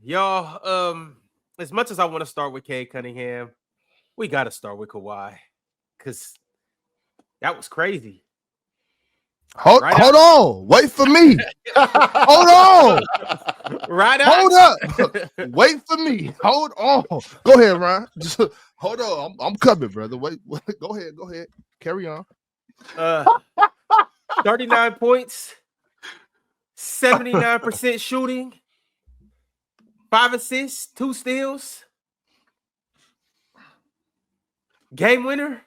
Y'all, as much as I want to start with Cade Cunningham, we got to start with Kawhi because that was crazy. Hold on. Wait for me. Hold on. Right Hold up. Wait for me. Hold on. Go ahead, Ryan. Just hold on. I'm coming, brother. Wait. Go ahead. Carry on. 39 points, 79% shooting, 5 assists, 2 steals. Game winner.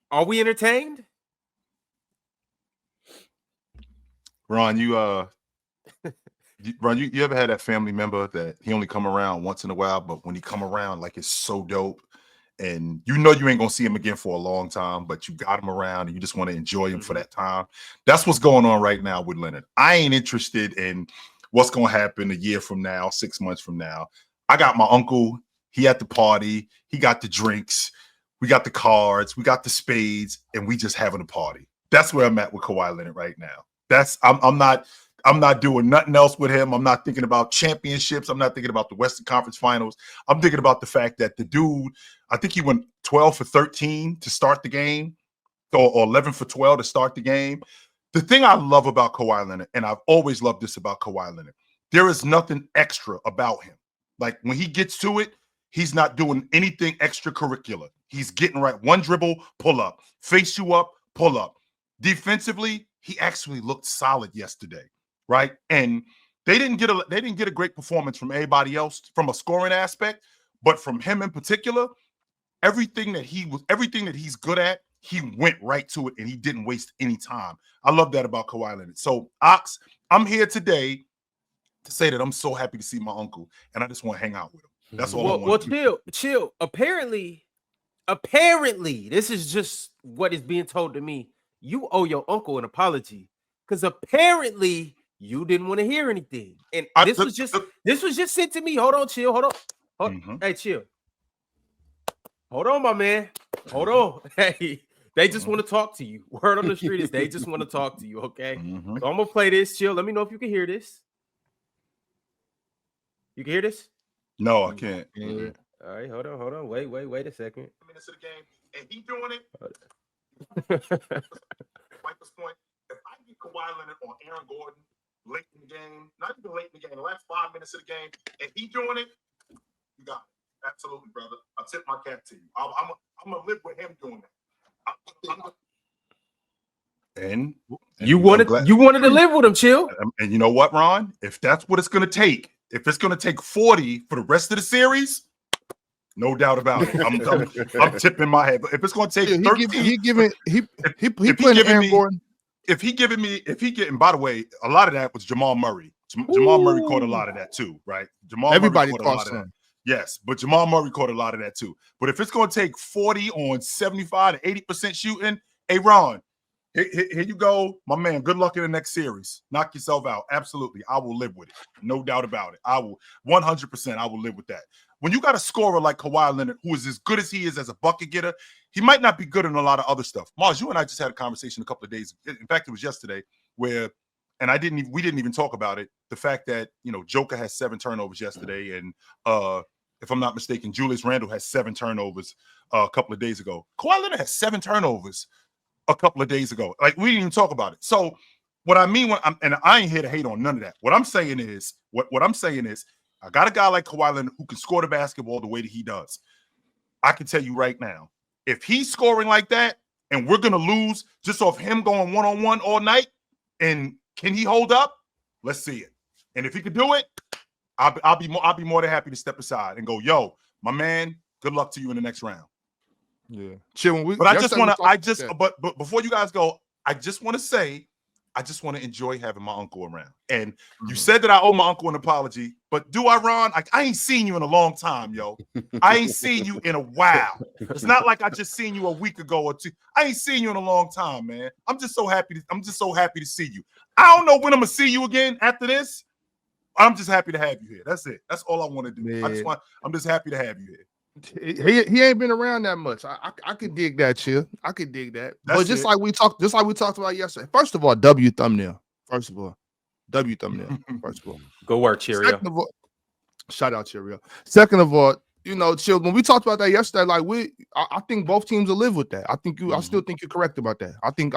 Are we entertained? Ron, you ever had that family member that he only come around once in a while, but when he come around, like it's so dope, and you know you ain't gonna see him again for a long time, but you got him around and you just want to enjoy him for that time. That's what's going on right now with Leonard. I ain't interested in what's gonna happen a year from now, 6 months from now. I got my uncle. He at the party. He got the drinks. We got the cards. We got the spades, and we just having a party. That's where I'm at with Kawhi Leonard right now. I'm not doing nothing else with him. I'm not thinking about championships. I'm not thinking about the Western Conference Finals. I'm thinking about the fact that the dude, I think he went 12 for 13 to start the game, or 11 for 12 to start the game. The thing I love about Kawhi Leonard, and I've always loved this about Kawhi Leonard, there is nothing extra about him. Like when he gets to it, he's not doing anything extracurricular. He's getting right. One dribble, pull up. Face you up, pull up. Defensively, he actually looked solid yesterday, right? And they didn't get a great performance from anybody else from a scoring aspect, but from him in particular, everything that he's good at, he went right to it and he didn't waste any time. I love that about Kawhi Leonard. So, Ox, I'm here today to say that I'm so happy to see my uncle, and I just want to hang out with him. That's all I want to do. Well, chill. Apparently, this is just what is being told to me. You owe your uncle an apology because apparently you didn't want to hear anything. And this was just sent to me. Hold on, chill. Hold on. Hey, chill. Hold on, my man. Hold on. Hey, they just want to talk to you. Word on the street is they just want to talk to you, okay? So I'm going to play this. Chill. Let me know if you can hear this. You can hear this? No, I can't. All right, hold on. Wait a second. Minutes of the game, and he doing it. Viper's point. If I get Kawhi Leonard on Aaron Gordon late in the game, not even late in the game, the last 5 minutes of the game, and he doing it, you got it. Absolutely, brother. I tip my cap to you. I'm gonna live with him doing that. And you wanted to live with him, chill. And you know what, Ron? If that's what it's gonna take, if it's gonna take 40 for the rest of the series, no doubt about it. I'm tipping my head. But if it's going to take 13, if he getting, by the way, a lot of that was Jamal Murray. Jamal Murray caught a lot of that too, right? Everybody Murray caught a lot of that. Yes, but Jamal Murray caught a lot of that too. But if it's going to take 40 on 75 to 80% shooting, hey, Ron, here you go, my man. Good luck in the next series. Knock yourself out. Absolutely. I will live with it. No doubt about it. I will 100%. I will live with that. When you got a scorer like Kawhi Leonard, who is as good as he is as a bucket getter, he might not be good in a lot of other stuff. Mars, you and I just had a conversation a couple of days. In fact, it was yesterday where, and we didn't even talk about it. The fact that, Joker has 7 turnovers yesterday. And if I'm not mistaken, Julius Randle has 7 turnovers a couple of days ago. Kawhi Leonard has 7 turnovers a couple of days ago. Like, we didn't even talk about it. So what I mean and I ain't here to hate on none of that. What I'm saying is, I got a guy like Kawhi Leonard who can score the basketball the way that he does. I can tell you right now, if he's scoring like that and we're going to lose just off him going one-on-one all night, and can he hold up? Let's see it. And if he could do it, I'll be more than happy to step aside and go, yo, my man, good luck to you in the next round. Yeah. But before you guys go, I just want to say, I just want to enjoy having my uncle around. And you said that I owe my uncle an apology, but do I, Ron? I ain't seen you in a long time, yo. I ain't seen you in a while. It's not like I just seen you a week ago or 2. I ain't seen you in a long time, man. I'm just so happy to see you. I don't know when I'm gonna see you again after this. I'm just happy to have you here. That's it. That's all I want to do. Man. I'm just happy to have you here. He ain't been around that much. I could dig that, chill. I could dig that. But just like we talked about yesterday. First of all, W thumbnail. First of all, Go work, Cheerio. Shout out Cheerio. Second of all, Chill, when we talked about that yesterday, like I think both teams will live with that. I still think you're correct about that. I think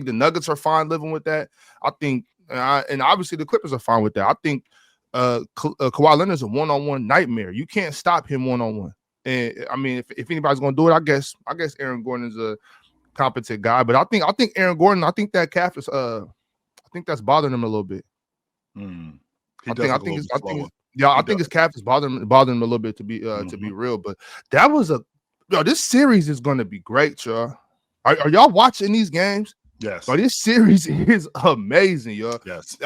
the Nuggets are fine living with that. I think, and obviously the Clippers are fine with that. I think Kawhi Leonard is a one-on-one nightmare. You can't stop him one-on-one. And I mean, if anybody's gonna do it, I guess Aaron Gordon is a competent guy. But I think Aaron Gordon, I think that calf is I think that's bothering him a little bit. I think his calf is bothering him a little bit to be real. But that was this series is going to be great, y'all. Are y'all watching these games? Yes. Bro, this series is amazing, y'all. Yes.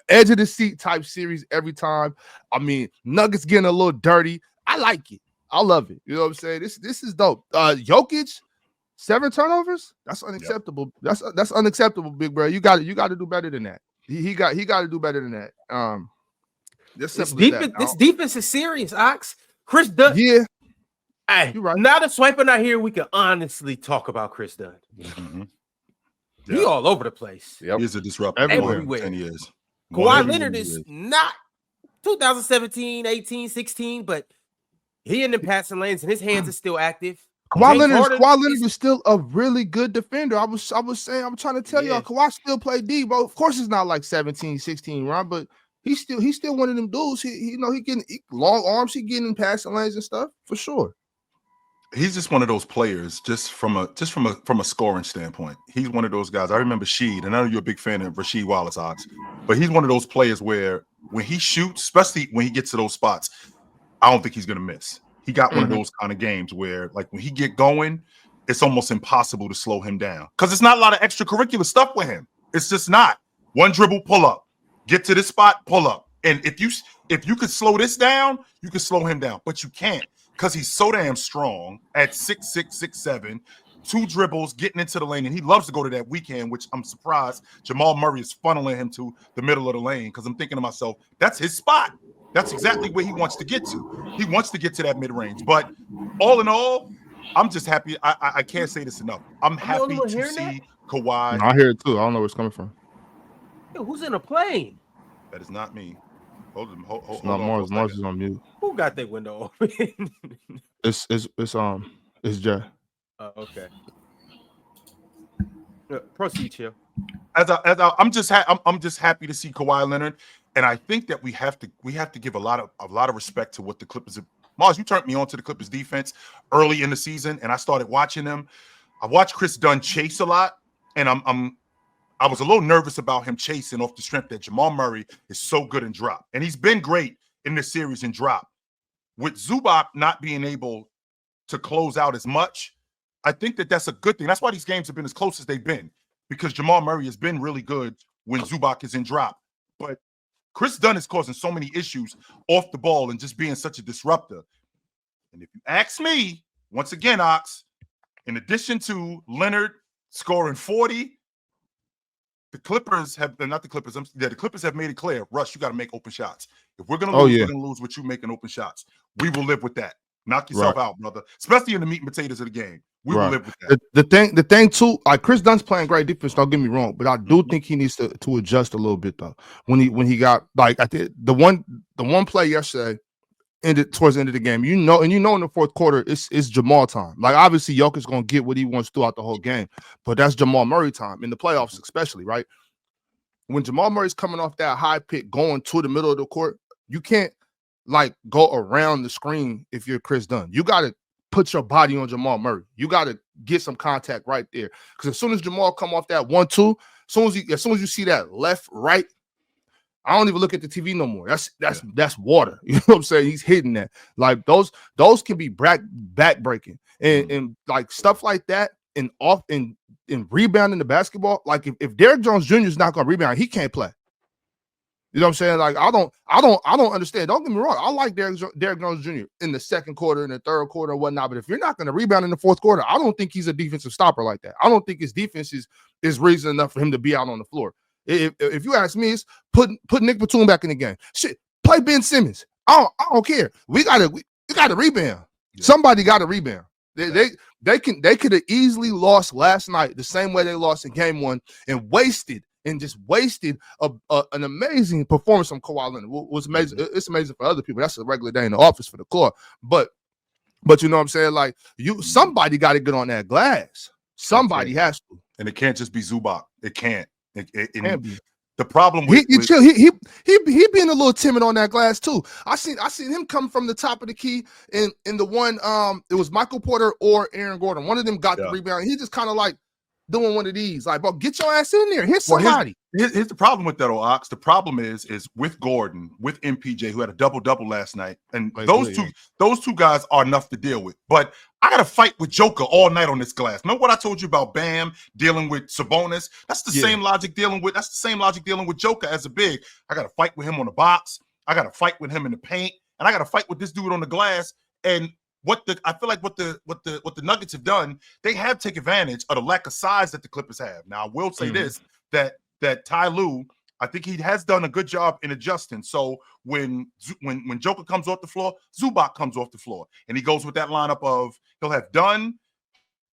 Edge of the seat type series every time. I mean, Nuggets getting a little dirty. I like it. I love it. You know what I'm saying? This is dope. Jokic, 7 turnovers. That's unacceptable. Yep. That's unacceptable, big bro. You got to do better than that. He got to do better than that. This defense is serious, Ox. Chris Dunn. Yeah. Hey, you're right. Now that Swiper not here, we can honestly talk about Chris Dunn. Mm-hmm. He all over the place. Yep. He's a disruptor everywhere. 10 years. Kawhi Leonard is not 2017, 18, 16, but he in the passing lanes and his hands are still active. Kawhi Leonard is still a really good defender. I was saying, I'm trying to tell y'all, Kawhi still play D, bro. Of course, it's not like 17, 16, right? But he's still one of them dudes. He getting long arms, he getting in passing lanes and stuff for sure. He's just one of those players, just from a scoring standpoint. He's one of those guys. I remember Sheed, and I know you're a big fan of Rasheed Wallace, Ox, but he's one of those players where when he shoots, especially when he gets to those spots, I don't think he's gonna miss. He got one of those kind of games where, like, when he get going, it's almost impossible to slow him down because it's not a lot of extracurricular stuff with him. It's just not one dribble, pull up, get to this spot, pull up, and if you could slow this down, you could slow him down, but you can't. Because he's so damn strong at 6'6", 6'7", 2 dribbles, getting into the lane, and he loves to go to that weekend, which I'm surprised Jamal Murray is funneling him to the middle of the lane. Because I'm thinking to myself, that's his spot. That's exactly where he wants to get to. He wants to get to that mid-range. But all in all, I'm just happy. I can't say this enough. I'm happy to see Kawhi. I hear it too. I don't know where it's coming from. Yo, who's in a plane? That is not me. Hold not Mars. Mars is on mute. Who got that window open? It's Jay. Okay. Proceed, Chill. I'm just happy to see Kawhi Leonard, and I think that we have to give a lot of respect to what the Clippers. Mars, you turned me on to the Clippers defense early in the season, and I started watching them. I watched Chris Dunn chase a lot, and I was a little nervous about him chasing off the strength that Jamal Murray is so good in drop. And he's been great in this series in drop. With Zubac not being able to close out as much, I think that that's a good thing. That's why these games have been as close as they've been, because Jamal Murray has been really good when Zubac is in drop. But Chris Dunn is causing so many issues off the ball and just being such a disruptor. And if you ask me, once again, Ox, in addition to Leonard scoring 40, the Clippers have made it clear, Russ, you got to make open shots. If we're going to lose, we're going to lose with you making open shots. We will live with that. Knock yourself out, brother. Especially in the meat and potatoes of the game. We will live with that. The thing too, like Chris Dunn's playing great defense, don't get me wrong, but I do think he needs to adjust a little bit though. When he got, like, I think the one play yesterday ended towards the end of the game. In the fourth quarter, it's Jamal time. Like, obviously Jokic's gonna get what he wants throughout the whole game, but that's Jamal Murray time in the playoffs, especially, right? When Jamal Murray's coming off that high pick going to the middle of the court, you can't like go around the screen if you're Chris Dunn. You got to put your body on Jamal Murray. You got to get some contact right there. Because as soon as Jamal come off that 1-2, as soon as you see that left, right, I don't even look at the TV no more. That's water. You know what I'm saying? He's hitting that. Like those can be back breaking and like stuff like that. And off in rebounding the basketball, like if Derrick Jones Jr. is not gonna rebound, he can't play. You know what I'm saying? Like I don't understand. Don't get me wrong. I like Derrick Jones Jr. in the second quarter, in the third quarter, and whatnot. But if you're not going to rebound in the fourth quarter, I don't think he's a defensive stopper like that. I don't think his defense is reason enough for him to be out on the floor. If you ask me, it's put Nick Batum back in the game. Shit, play Ben Simmons. I don't care. We gotta rebound. Yeah. Somebody got to rebound. They could have easily lost last night the same way they lost in game one and wasted and just wasted an amazing performance from Kawhi Leonard. Was amazing. It's amazing for other people. That's a regular day in the office for the core. But you know what I'm saying? Like somebody got to get on that glass. Somebody has to. And it can't just be Zubac. It can't. It can't be. The problem with he being a little timid on that glass too. I seen him come from the top of the key in the one it was Michael Porter or Aaron Gordon. One of them got the rebound. He just kind of like doing one of these, like, bro, get your ass in there. Hit somebody. Here's the problem with that, Ox. The problem is with Gordon, with MPJ, who had a double-double last night, and those two guys are enough to deal with. But I got to fight with Joker all night on this glass. Remember what I told you about Bam dealing with Sabonis? That's the same logic dealing with Joker as a big. I got to fight with him on the box. I got to fight with him in the paint, and I got to fight with this dude on the glass. And I feel like what the Nuggets have done, they have taken advantage of the lack of size that the Clippers have. Now, I will say this, that Ty Lue, I think he has done a good job in adjusting. So when Joker comes off the floor, Zubac comes off the floor, and he goes with that lineup of he'll have Dunn,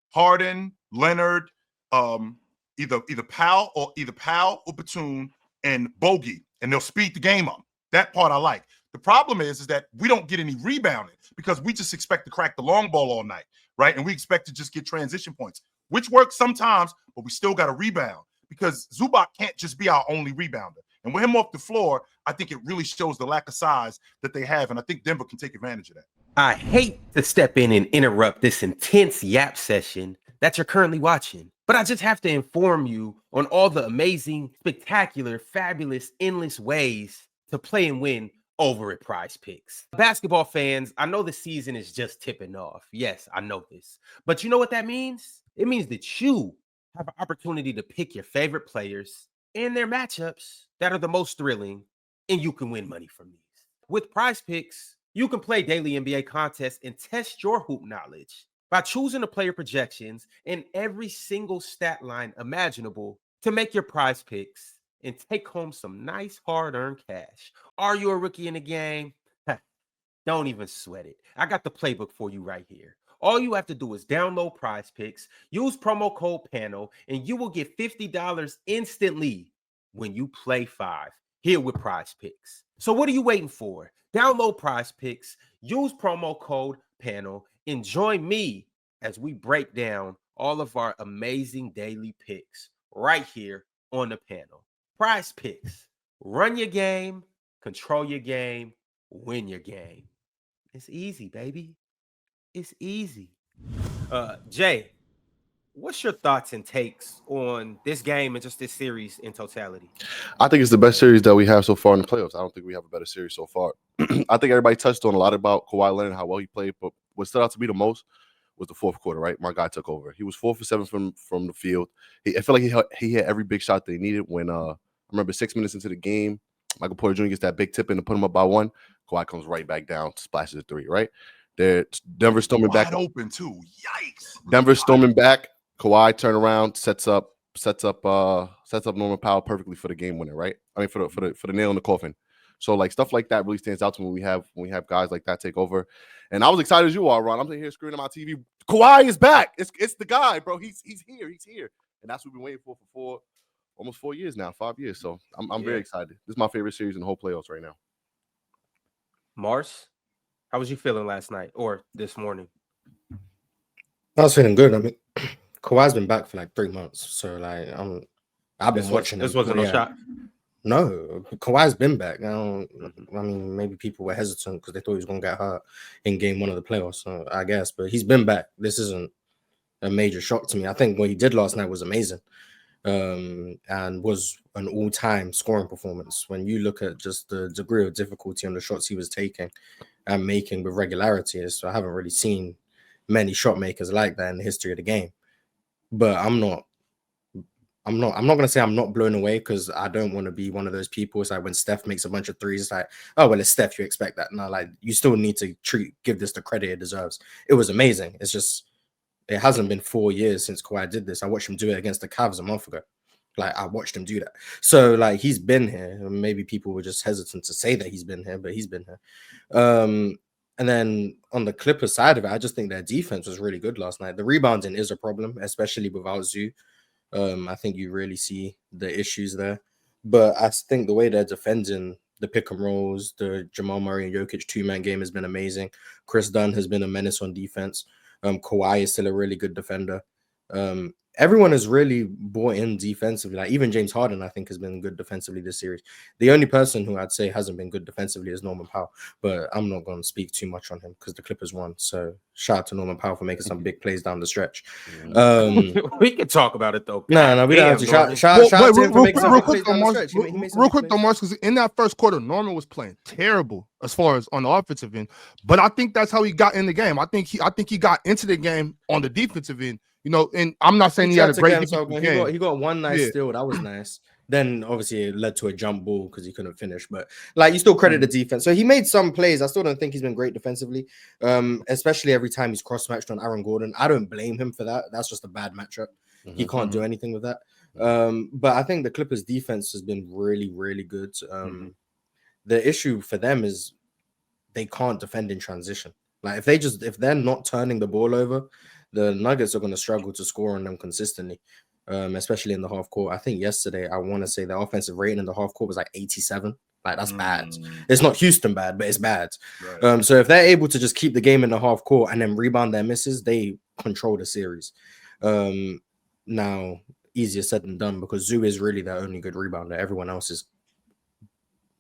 Harden, Leonard, either Powell or Batum and Bogey, and they'll speed the game up. That part I like. The problem is that we don't get any rebounding because we just expect to crack the long ball all night, right? And we expect to just get transition points, which works sometimes, but we still got to rebound because Zubac can't just be our only rebounder. And with him off the floor, I think it really shows the lack of size that they have, and I think Denver can take advantage of that. I hate to step in and interrupt this intense yap session that you're currently watching, but I just have to inform you on all the amazing, spectacular, fabulous, endless ways to play and win over at Prize Picks. Basketball fans, I know the season is just tipping off. Yes, I know this. But you know what that means? It means that you have an opportunity to pick your favorite players and their matchups that are the most thrilling, and you can win money from these. With Prize Picks, you can play daily NBA contests and test your hoop knowledge by choosing the player projections and every single stat line imaginable to make your Prize Picks and take home some nice hard-earned cash. Are you a rookie in the game? Don't even sweat it. I got the playbook for you right here. All you have to do is download Prize Picks, use promo code PANEL, and you will get $50 instantly when you play 5 here with Prize Picks. So what are you waiting for? Download Prize Picks, use promo code PANEL, and join me as we break down all of our amazing daily picks right here on the panel. Prize Picks. Run your game, control your game, win your game. It's easy, baby. It's easy. Jay, what's your thoughts and takes on this game and just this series in totality? I think it's the best series that we have so far in the playoffs. I don't think we have a better series so far. I think everybody touched on a lot about Kawhi Leonard, how well he played, but what stood out to me the most was the fourth quarter, right? My guy took over. He was 4 for 7 from the field. I feel like he hit every big shot that he needed when I remember 6 minutes into the game, Michael Porter Jr. gets that big tip in to put him up by 1. Kawhi comes right back down, splashes a 3, right? Denver storming back. Wide open too. Yikes. Denver storming back. Kawhi turn around, sets up Norman Powell perfectly for the game winner, right? I mean for the nail in the coffin. So like stuff like that really stands out to me when we have guys like that take over. And I was excited as you are, Ron. I'm sitting here screaming on my TV. Kawhi is back. It's the guy, bro. He's here. And that's what we've been waiting for almost 4 years now, 5 years. So I'm very excited. This is my favorite series in the whole playoffs right now. Mars, how was you feeling last night or this morning? I was feeling good. I mean, Kawhi's been back for like 3 months, so like I've been watching. This wasn't no shot. No, Kawhi's been back. I mean, maybe people were hesitant because they thought he was going to get hurt in game 1 of the playoffs, I guess. But he's been back. This isn't a major shock to me. I think what he did last night was amazing, and was an all-time scoring performance. When you look at just the degree of difficulty on the shots he was taking and making with regularity, so I haven't really seen many shot makers like that in the history of the game. But I'm not going to say I'm not blown away because I don't want to be one of those people. It's like when Steph makes a bunch of threes, it's like, oh, well, it's Steph, you expect that. No, like you still need to give this the credit it deserves. It was amazing. It's just, it hasn't been 4 years since Kawhi did this. I watched him do it against the Cavs a month ago. Like I watched him do that. So like he's been here. Maybe people were just hesitant to say that he's been here, but he's been here. And then on the Clippers side of it, I just think their defense was really good last night. The rebounding is a problem, especially without Zoo. I think you really see the issues there. But I think the way they're defending the pick and rolls, the Jamal Murray and Jokic 2-man game has been amazing. Chris Dunn has been a menace on defense. Kawhi is still a really good defender. Everyone has really bought in defensively. Like even James Harden, I think, has been good defensively this series. The only person who I'd say hasn't been good defensively is Norman Powell, but I'm not going to speak too much on him because the Clippers won. So shout out to Norman Powell for making some big plays down the stretch. We can talk about it though. No, we don't have to. Shout out to him for making some big plays down the stretch. Real quick though, Mars, because in that first quarter, Norman was playing terrible as far as on the offensive end, but I think that's how he got in the game. I think he got into the game on the defensive end. You know, and I'm not saying he had a great game. He got one nice steal. That was nice. Then obviously it led to a jump ball because he couldn't finish. But like you still credit the defense. So he made some plays. I still don't think he's been great defensively. Especially every time he's cross-matched on Aaron Gordon. I don't blame him for that. That's just a bad matchup. He can't do anything with that. But I think the Clippers defense has been really, really good. The issue for them is they can't defend in transition. Like if they're not turning the ball over, the Nuggets are going to struggle to score on them consistently, especially in the half court. I think yesterday, I want to say the offensive rating in the half court was like 87. Like that's bad. It's not Houston bad, but it's bad. Right. So if they're able to just keep the game in the half court and then rebound their misses, they control the series. Now, easier said than done because Zoo is really their only good rebounder. Everyone else is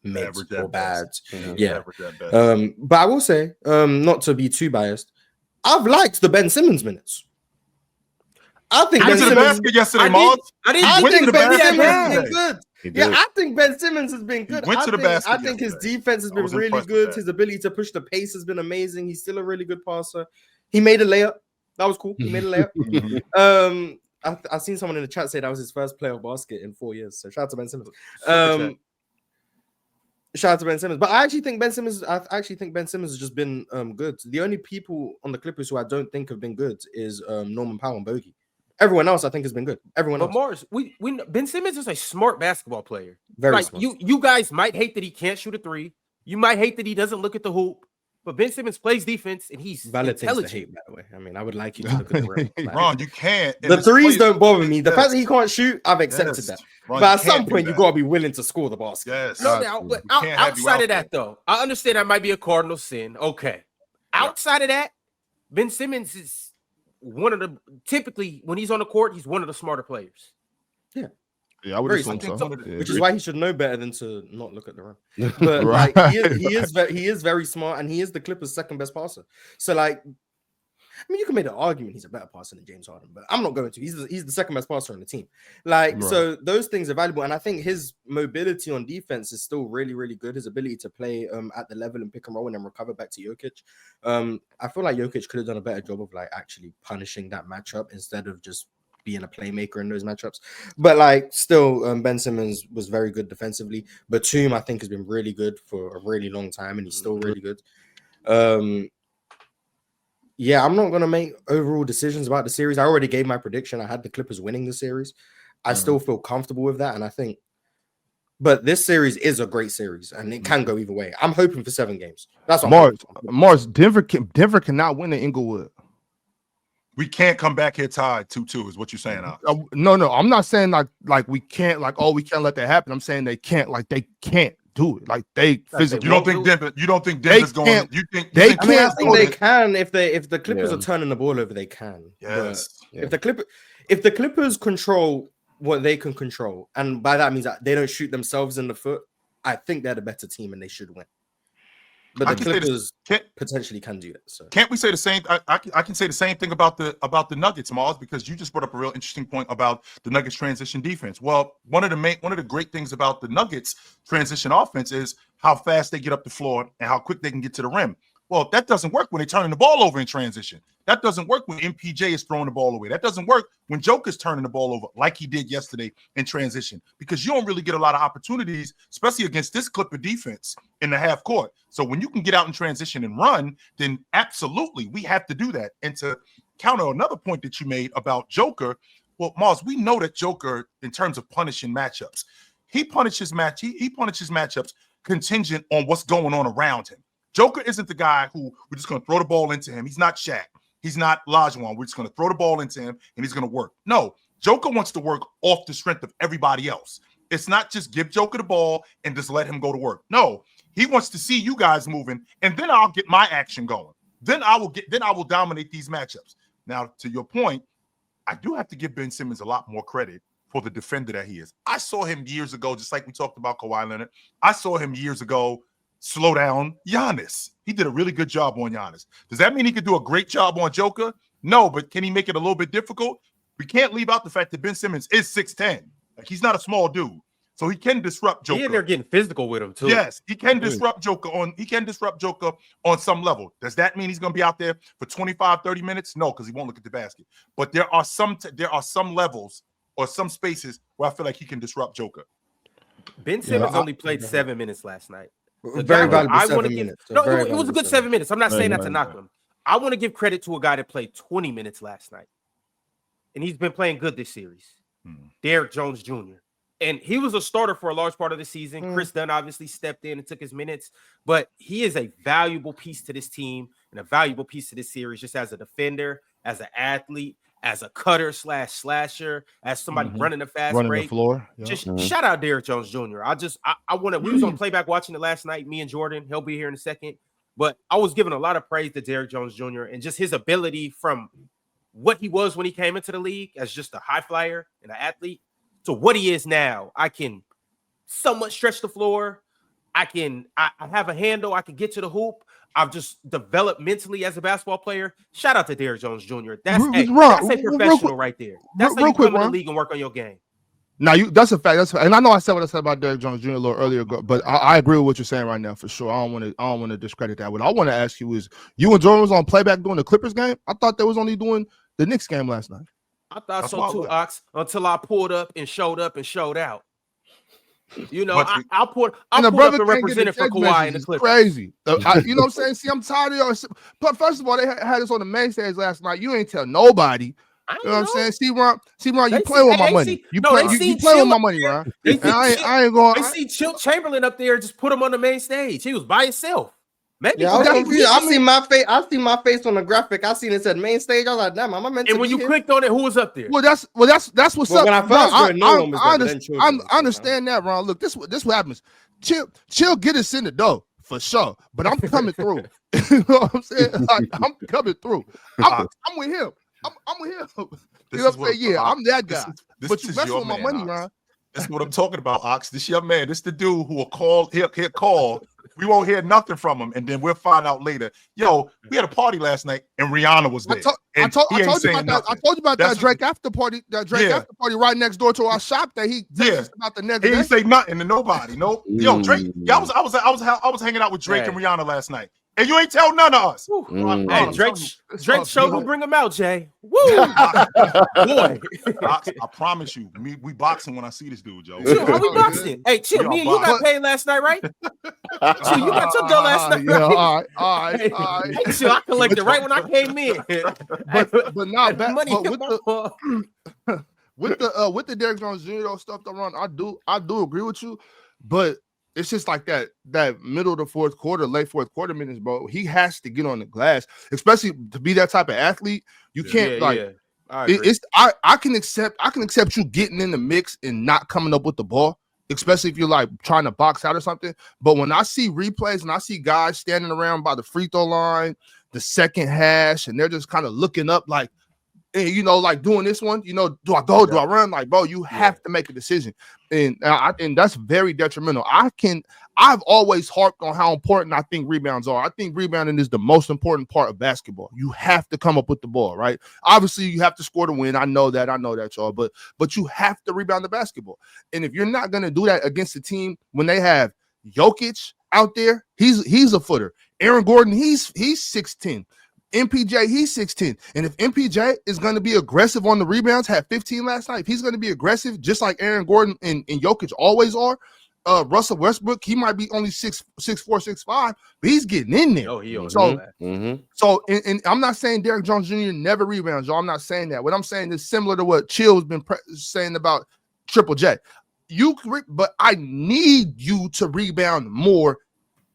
mid or bad. Yeah. But I will say, not to be too biased, I've liked the Ben Simmons minutes. I think Ben Simmons yesterday, I think Ben Simmons has been good. Yeah, I think Ben Simmons has been good. I think his defense has been really good. His ability to push the pace has been amazing. He's still a really good passer. He made a layup. That was cool. He made a layup. I've seen someone in the chat say that was his first playoff basket in 4 years. So shout out to Ben Simmons. Shout out to Ben Simmons. But I actually think Ben Simmons has just been good. The only people on the Clippers who I don't think have been good is Norman Powell and Bogey. Everyone else I think has been good. Everyone else. But Morris, we Ben Simmons is a smart basketball player. Very like smart. You guys might hate that he can't shoot a three. You might hate that he doesn't look at the hoop. But Ben Simmons plays defense and he's valid intelligent. To hate, by the way. I mean, I would like you to look at the rim. Like, Ron, you can't. The threes don't bother me. The fact that he can't shoot, I've accepted that. Ron, but at some point, you got to be willing to score the basket. Yes. No doubt. But outside of that, though, I understand that might be a cardinal sin. Okay. Outside of that, Ben Simmons is typically, when he's on the court, he's one of the smarter players. Yeah. Yeah, I would assume so. Which is why he should know better than to not look at the rim. But like he is very smart, and he is the Clippers' second best passer. So like, I mean, you can make an argument he's a better passer than James Harden, but I'm not going to. He's the second best passer on the team. Like, so those things are valuable, and I think his mobility on defense is still really, really good. His ability to play at the level and pick and roll and then recover back to Jokic. I feel like Jokic could have done a better job of like actually punishing that matchup instead of just being a playmaker in those matchups. But like still Ben Simmons was very good defensively. Batum I think has been really good for a really long time and he's still really good. Yeah, I'm not gonna make overall decisions about the series. I already gave my prediction. I had the Clippers winning the series. I still feel comfortable with that, and I think but this series is a great series and it can go either way. I'm hoping for 7 games. That's what Mars, Denver cannot win in Inglewood. We can't come back here tied 2-2 is what you're saying. No, I'm not saying like we can't we can't let that happen. I'm saying they can't do it. Like they physically. You don't think Denver's going. You think they can't? I think they can if the Clippers are turning the ball over. They can. Yes. If the Clippers control what they can control, and by that means that they don't shoot themselves in the foot, I think they're the better team and they should win. But the Clippers potentially can do that. So can't we say the same? I can say the same thing about the Nuggets, Mars, because you just brought up a real interesting point about the Nuggets transition defense. Well, one of the great things about the Nuggets transition offense is how fast they get up the floor and how quick they can get to the rim. Well, that doesn't work when they're turning the ball over in transition. That doesn't work when MPJ is throwing the ball away. That doesn't work when Joker's turning the ball over like he did yesterday in transition, because you don't really get a lot of opportunities, especially against this Clipper defense in the half court. So when you can get out in transition and run, then absolutely we have to do that. And to counter another point that you made about Joker, well, Mars, we know that Joker, in terms of punishing matchups, he punishes matchups contingent on what's going on around him. Joker isn't the guy who we're just going to throw the ball into him. He's not Shaq. He's not Olajuwon. We're just going to throw the ball into him and he's going to work. No, Joker wants to work off the strength of everybody else. It's not just give Joker the ball and just let him go to work. No, he wants to see you guys moving, and then I'll get my action going. Then I will dominate these matchups. Now, to your point, I do have to give Ben Simmons a lot more credit for the defender that he is. I saw him years ago, just like we talked about Kawhi Leonard. I saw him years ago slow down Giannis. He did a really good job on Giannis. Does that mean he could do a great job on Joker? No, but can he make it a little bit difficult? We can't leave out the fact that Ben Simmons is 6'10". Like, he's not a small dude. So he can disrupt Joker. Yeah, they're getting physical with him too. Yes, he can disrupt Joker on some level. Does that mean he's going to be out there for 25, 30 minutes? No, because he won't look at the basket. But there are some levels or some spaces where I feel like he can disrupt Joker. Ben Simmons only played 7 minutes last night. Very valuable 7 minutes. No, it was a good 7 minutes. I'm not saying that to knock him. I want to give credit to a guy that played 20 minutes last night. And he's been playing good this series. Derrick Jones Jr. And he was a starter for a large part of the season. Chris Dunn obviously stepped in and took his minutes, but he is a valuable piece to this team and a valuable piece to this series, just as a defender, as an athlete, as a cutter / slasher, as somebody running a fast break. The floor. Yeah. Just shout out Derrick Jones Jr. I want to. We was on Playback watching it last night. Me and Jordan. He'll be here in a second. But I was giving a lot of praise to Derrick Jones Jr. and just his ability from what he was when he came into the league as just a high flyer and an athlete to what he is now. I can somewhat stretch the floor. I have a handle. I can get to the hoop. I've just developed mentally as a basketball player. Shout out to Derrick Jones Jr. That's a professional right there. That's how you come in the league and work on your game. Now, that's a fact. And I know I said what I said about Derrick Jones Jr. a little earlier, but I agree with what you're saying right now for sure. I don't want to discredit that. What I want to ask you is, you and Jordan was on Playback doing the Clippers game. I thought they was only doing the Knicks game last night. I thought so too, Ox, until I pulled up and showed out. You know, I pulled up and represented for Kawhi in the Clippers. Crazy. You know what I'm saying? See, I'm tired of y'all. But first of all, they had us on the main stage last night. You ain't tell nobody. You know what I'm saying? See, Ron, you play with my money. You play with my money, Ron. I ain't going. They see Chill Chamberlain up there, just put him on the main stage. He was by himself. Maybe I see my face. I see my face on the graphic. I seen it said main stage. I was like, damn, am I meant to? And when you clicked on it, who was up there? Well, that's what's up. When I first I understand that, Ron. Look, this what happens. Chill, get us in the door for sure. But I'm coming through. You know what I'm saying? Like, I'm coming through. I'm with him. I'm with him. You know what I'm saying? Yeah, I'm that guy. But you messing with my money, Ron. That's what I'm talking about, Ox. This young man, this the dude who will call. He'll call. We won't hear nothing from him, and then we'll find out later. Yo, we had a party last night, and Rihanna was there. I told you about that Drake after party. That Drake after party right next door to our shop. That he about the next. He didn't say nothing to nobody. Nope. Yo, Drake. Yeah, I was hanging out with Drake and Rihanna last night. And you ain't tell none of us. Hey, Drake showed will bring him out, Jay. Woo! Boy. I promise you, we boxing when I see this dude, Joe. Chill, how we boxing? Hey, Chill, me and you got paid last night, right? Chill, you got your dough last night. Yeah, all right. Hey, Chill, I collected right when I came in. but not back. With the Derrick Jones Jr. stuff that run, I do agree with you, but it's just like that middle of the fourth quarter, late fourth quarter minutes, bro. He has to get on the glass, especially to be that type of athlete. You can't I can accept you getting in the mix and not coming up with the ball, especially if you're like trying to box out or something. But when I see replays and I see guys standing around by the free throw line, the second hash, and they're just kind of looking up like, and, you know, like doing this one, you know, do I go? Do I run? Like, bro, you have to make a decision, and that's very detrimental. I've always harped on how important I think rebounds are. I think rebounding is the most important part of basketball. You have to come up with the ball, right? Obviously, you have to score to win. I know that, y'all. But you have to rebound the basketball, and if you're not gonna do that against a team when they have Jokic out there, he's a footer. Aaron Gordon, he's 6'10". MPJ, he's 6'10". And if MPJ is going to be aggressive on the rebounds, had 15 last night, if he's going to be aggressive, just like Aaron Gordon and Jokic always are, Russell Westbrook, he might be only 6'4", 6'5", but he's getting in there. Oh, he on So, and I'm not saying Derrick Jones Jr. never rebounds, y'all. I'm not saying that. What I'm saying is similar to what Chill's been saying about Triple J. But I need you to rebound more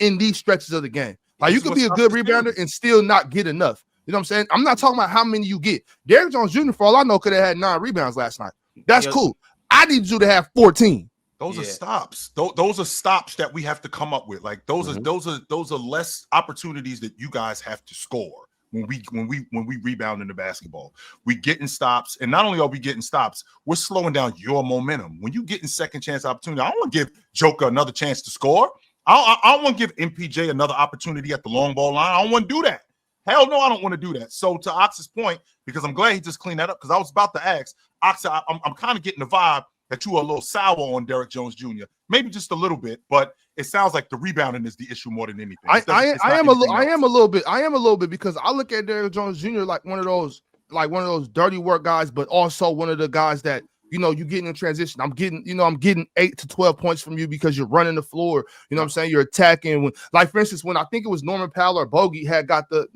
in these stretches of the game. Like, you could be a good rebounder and still not get enough. You know what I'm saying? I'm not talking about how many you get. Derrick Jones Jr., for all I know, could have had 9 rebounds last night. That's Yeah. cool. I need you to have 14. Those are Yeah. stops. Those are stops that we have to come up with. Like those Mhm. are less opportunities that you guys have to score when we rebound in the basketball. We getting stops, and not only are we getting stops, we're slowing down your momentum. When you getting second chance opportunity, I don't want to give Joker another chance to score. I don't want to give MPJ another opportunity at the long ball line. I don't want to do that. Hell no, I don't want to do that. So to Ox's point, because I'm glad he just cleaned that up, because I was about to ask Ox, I'm kind of getting the vibe that you are a little sour on Derrick Jones Jr. Maybe just a little bit, but it sounds like the rebounding is the issue more than anything. I It's not am a anything little bit because I look at Derrick Jones Jr. like one of those dirty work guys, but also one of the guys that you getting in transition. I'm getting 8 to 12 points from you because you're running the floor. You know what I'm saying? You're attacking. When, like for instance, when I think it was Norman Powell or Bogey had got the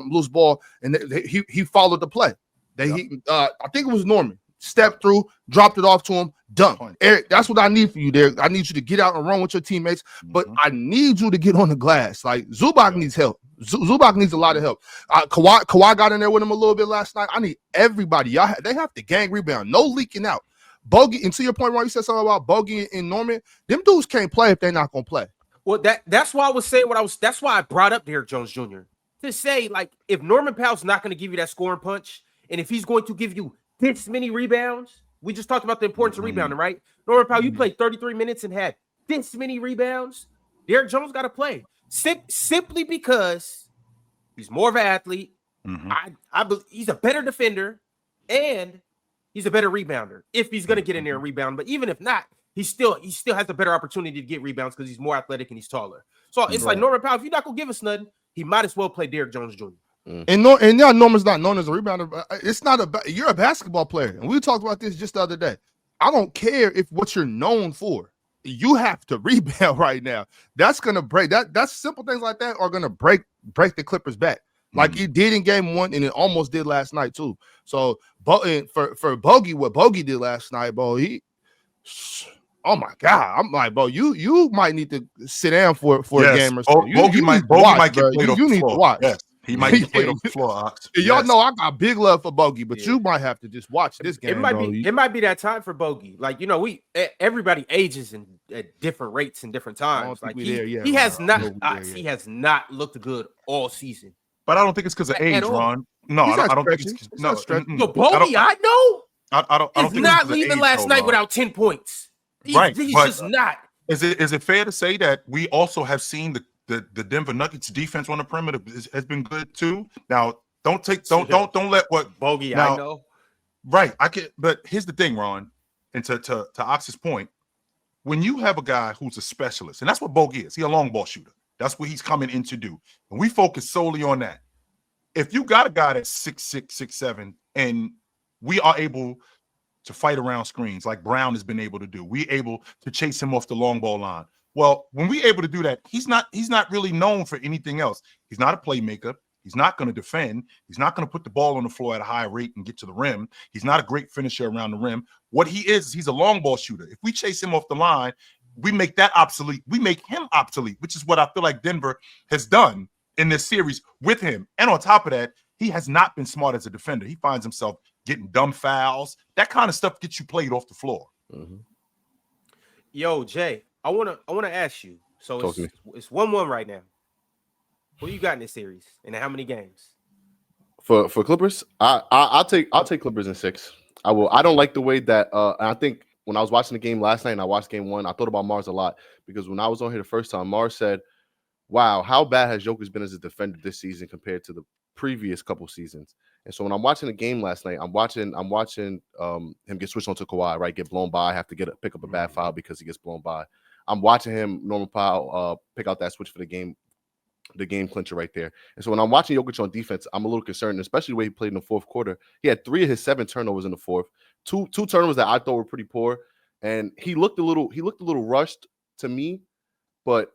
loose ball and he followed the play. I think it was Norman. Stepped through, dropped it off to him, dunk. Eric, that's what I need for you, Derek. I need you to get out and run with your teammates, but I need you to get on the glass. Like Zubac needs help. Zubac needs a lot of help. Kawhi got in there with him a little bit last night. I need everybody. They have to gang rebound. No leaking out. Bogey, and to your point, Ron, you said something about Bogey and Norman. Them dudes can't play if they're not gonna play. Well, that's why I was saying that's why I brought up Derrick Jones Jr. to say, like, if Norman Powell's not going to give you that scoring punch, and if he's going to give you this many rebounds, we just talked about the importance of rebounding, right? Norman Powell, you played 33 minutes and had this many rebounds. Derrick Jones got to play simply because he's more of an athlete. I believe he's a better defender, and he's a better rebounder if he's going to get in there and rebound. But even if not, he still has a better opportunity to get rebounds because he's more athletic and he's taller. So it's like Norman Powell, if you're not going to give us nothing, he might as well play Derrick Jones Jr. And Norman's not known as a rebounder. But it's not you're a basketball player, and we talked about this just the other day. I don't care if what you're known for. You have to rebound right now. That's gonna break that. That's simple things like that are gonna break the Clippers back, like it did in Game 1, and it almost did last night too. So, for Bogey, what Bogey did last night, bro, oh my God, I'm like, bro, you might need to sit down for a game or something. Bogey might get played off the floor. You need to watch. Yes. He might get played off the floor, Ox. Y'all know I got big love for Bogey, but you might have to just watch this game. It might be that time for Bogey. Like, everybody ages at different rates and different times. Like he has not looked good all season. But I don't think it's because of age, Ron. No, I don't think it's no. Bogey, I know. I don't think he's not leaving last night without 10 points. He's just not. Is it fair to say that we also have seen the Denver Nuggets defense on the perimeter has been good too? Now, don't let what Bogey, now, I know. Right. But here's the thing, Ron, and to Ox's point, when you have a guy who's a specialist, and that's what Bogey is, he's a long ball shooter. That's what he's coming in to do. And we focus solely on that. If you got a guy that's 6'6", 6'7", and we are able to fight around screens like Brown has been able to do, we able to chase him off the long ball line. Well, when we're able to do that, he's not really known for anything else. He's not a playmaker. He's not going to defend. He's not going to put the ball on the floor at a high rate and get to the rim. He's not a great finisher around the rim. What he is he's a long ball shooter. If we chase him off the line, we make that obsolete. We make him obsolete, which is what I feel like Denver has done in this series with him. And on top of that, he has not been smart as a defender. He finds himself getting dumb fouls. That kind of stuff gets you played off the floor. Yo, Jay, I wanna ask you. So it's 1-1 right now. Who you got in this series, and how many games? For Clippers, I'll take Clippers in 6. I will. I don't like the way that I think when I was watching the game last night and I watched Game 1, I thought about Mars a lot because when I was on here the first time, Mars said, "Wow, how bad has Jokic been as a defender this season compared to the previous couple seasons?" And so when I'm watching the game last night, I'm watching him get switched on to Kawhi, right? Get blown by, have to pick up a bad foul because he gets blown by. I'm watching him, Norman Powell, pick out that switch for the game clincher right there. And so when I'm watching Jokic on defense, I'm a little concerned, especially the way he played in the fourth quarter. He had 3 of his 7 turnovers in the fourth, two turnovers that I thought were pretty poor, and he looked a little rushed to me, but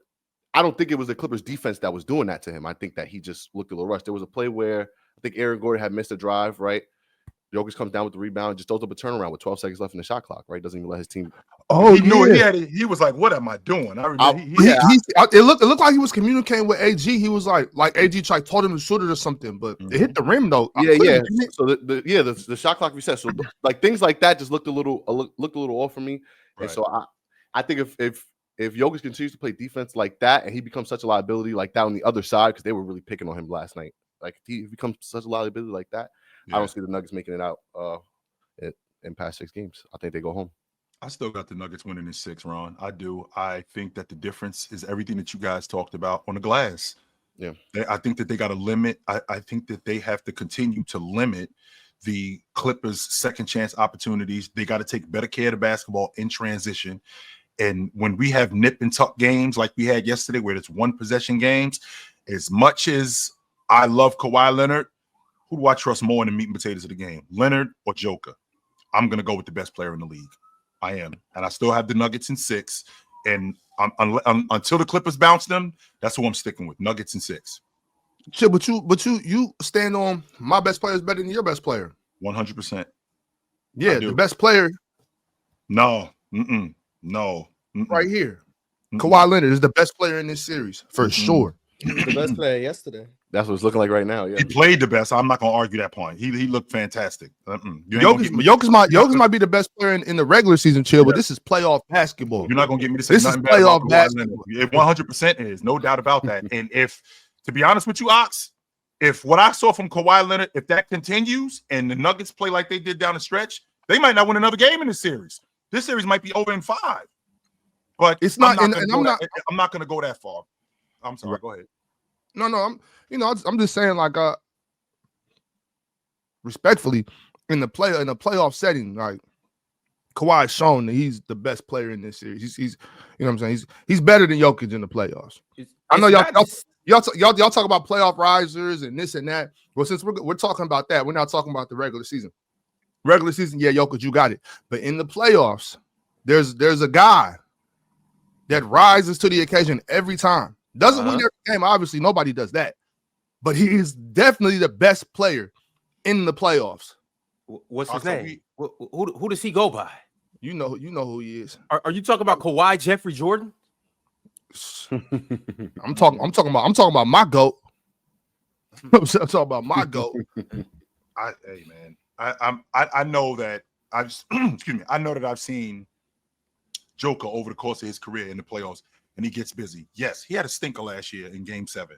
I don't think it was the Clippers defense that was doing that to him. I think that he just looked a little rushed. There was a play where I think Aaron Gordon had missed a drive, right? Jokic comes down with the rebound, just throws up a turnaround with 12 seconds left in the shot clock, right? Doesn't even let his team. Oh, he knew yeah. he was like, "What am I doing?" I remember It looked like he was communicating with AG. He was like AG told him to shoot it or something, but it hit the rim though. Yeah. So the shot clock reset. So like things like that just looked a little off for me. Right. And so I think if Jokic continues to play defense like that and he becomes such a liability like that on the other side, because they were really picking on him last night. Like if he becomes such a liability like that, I don't see the Nuggets making it out in past 6 games. I think they go home. I still got the Nuggets winning in 6, Ron. I do. I think that the difference is everything that you guys talked about on the glass. Yeah. I think that they got to limit. I think that they have to continue to limit the Clippers' second chance opportunities. They got to take better care of the basketball in transition. And when we have nip and tuck games like we had yesterday, where it's 1 possession games, as much as I love Kawhi Leonard, who do I trust more in the meat and potatoes of the game, Leonard or Joker? I'm going to go with the best player in the league. I am. And I still have the Nuggets in 6. And until the Clippers bounce them, that's who I'm sticking with. Nuggets in 6. Shit, but you stand on my best player is better than your best player. 100%. Yeah, the best player. No. No. Right here. Kawhi Leonard is the best player in this series for sure. The best player yesterday. That's what it's looking like right now. Yeah, he played the best. I'm not gonna argue that point. He looked fantastic. Jokic might be the best player in the regular season, chill, but this is playoff basketball. You're not gonna get me to say this nothing is playoff bad basketball. It 100% is, no doubt about that. And if, to be honest with you, Ox, if what I saw from Kawhi Leonard, if that continues and the Nuggets play like they did down the stretch, they might not win another game in this series. This series might be over in 5. But it's not. I'm not going to go that far. I'm sorry. Go ahead. No. I'm just saying, like, respectfully, in the playoff setting, like Kawhi's shown that he's the best player in this series. He's you know what I'm saying. He's better than Jokic in the playoffs. I know y'all talk about playoff risers and this and that. Well, since we're talking about that, we're not talking about the regular season. Regular season, yeah, Jokic, you got it. But in the playoffs, there's a guy that rises to the occasion every time. Doesn't win every game. Obviously, nobody does that. But he is definitely the best player in the playoffs. What's his name? Who does he go by? You know who he is. Are you talking about Kawhi Jeffrey Jordan? I'm talking about my GOAT. I'm talking about my GOAT. Hey man, I know that I know that I've seen Joker over the course of his career in the playoffs, and he gets busy. Yes, he had a stinker last year in Game 7,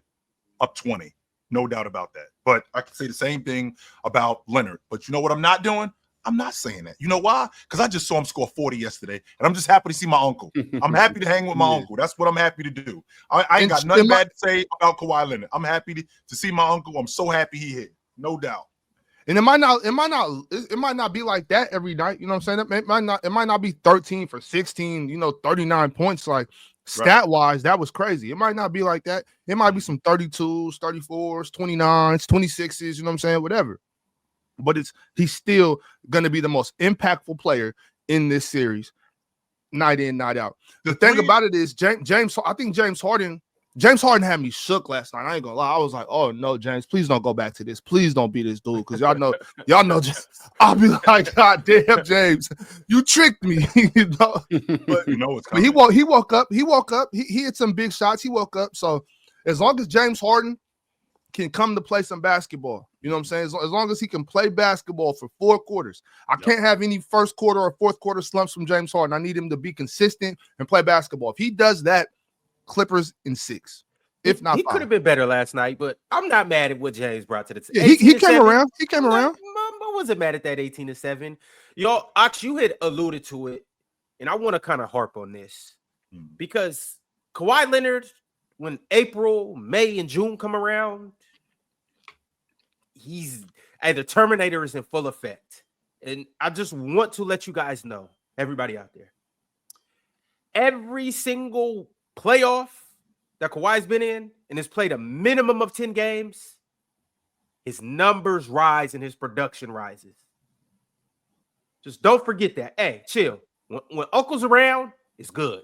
up 20, no doubt about that. But I can say the same thing about Leonard. But you know what I'm not doing? I'm not saying that. You know why? Because I just saw him score 40 yesterday, and I'm just happy to see my uncle. I'm happy to hang with my uncle. That's what I'm happy to do. I ain't got nothing bad to say about Kawhi Leonard. I'm happy to see my uncle. I'm so happy he hit, no doubt. And it might not be like that every night. You know what I'm saying? It might not be 13 for 16, 39 points. Like stat-wise, that was crazy. It might not be like that. It might be some 32s, 34s, 29s, 26s, you know what I'm saying? Whatever. But he's still gonna be the most impactful player in this series, night in, night out. The thing about it is I think James Harden had me shook last night. I ain't gonna lie. I was like, oh no, James, please don't go back to this. Please don't be this dude. Cause y'all know, I'll be like, God damn, James, you tricked me. But it's coming. He woke up. He hit some big shots. He woke up. So as long as James Harden can come to play some basketball, you know what I'm saying? As long as he can play basketball for 4 quarters. I can't have any first quarter or fourth quarter slumps from James Harden. I need him to be consistent and play basketball. If he does that, Clippers in 6. If not, he could have been better last night, but I'm not mad at what James brought to the team. Yeah, he came around. He came around. I wasn't mad at that 18-7. Y'all, Ox, you had alluded to it, and I want to kind of harp on this because Kawhi Leonard, when April, May, and June come around, the Terminator is in full effect. And I just want to let you guys know, everybody out there, every single playoff that Kawhi's been in and has played a minimum of 10 games, his numbers rise and his production rises. Just don't forget that. Hey, chill. When Uncle's around, it's good.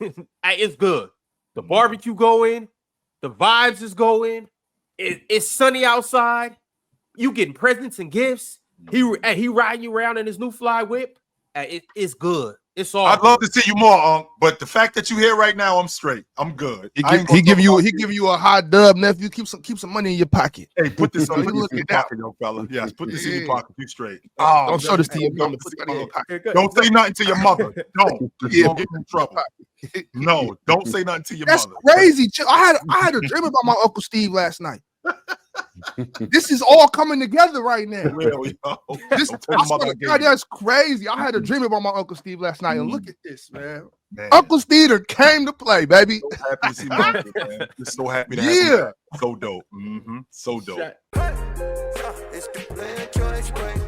It's good. The barbecue going, the vibes is going. It's sunny outside. You getting presents and gifts. He riding you around in his new fly whip. It's good. It's all. I'd love to see you more, but the fact that you're here right now, I'm straight. I'm good. He give you a hot dub, nephew. Keep some money in your pocket. Hey, put this on Look your at that. pocket, young fella. Yes, put this in your pocket. You straight. Don't show this to your mother. Put it in your pocket. Don't say nothing to your mother. Don't. Yeah. You're gonna get in trouble. No, don't say nothing to your That's mother. crazy. I had a dream about my Uncle Steve last night. This is all coming together right now. Real, yo. I Don't tell your swear mother to God, that's crazy. I had a dream about my Uncle Steve last night, and look at this, man. Man, Uncle Steve came to play, baby. so happy to see my uncle, man. Just so happy to have Yeah. him back. So dope. So dope. Shut- It's the player choice break.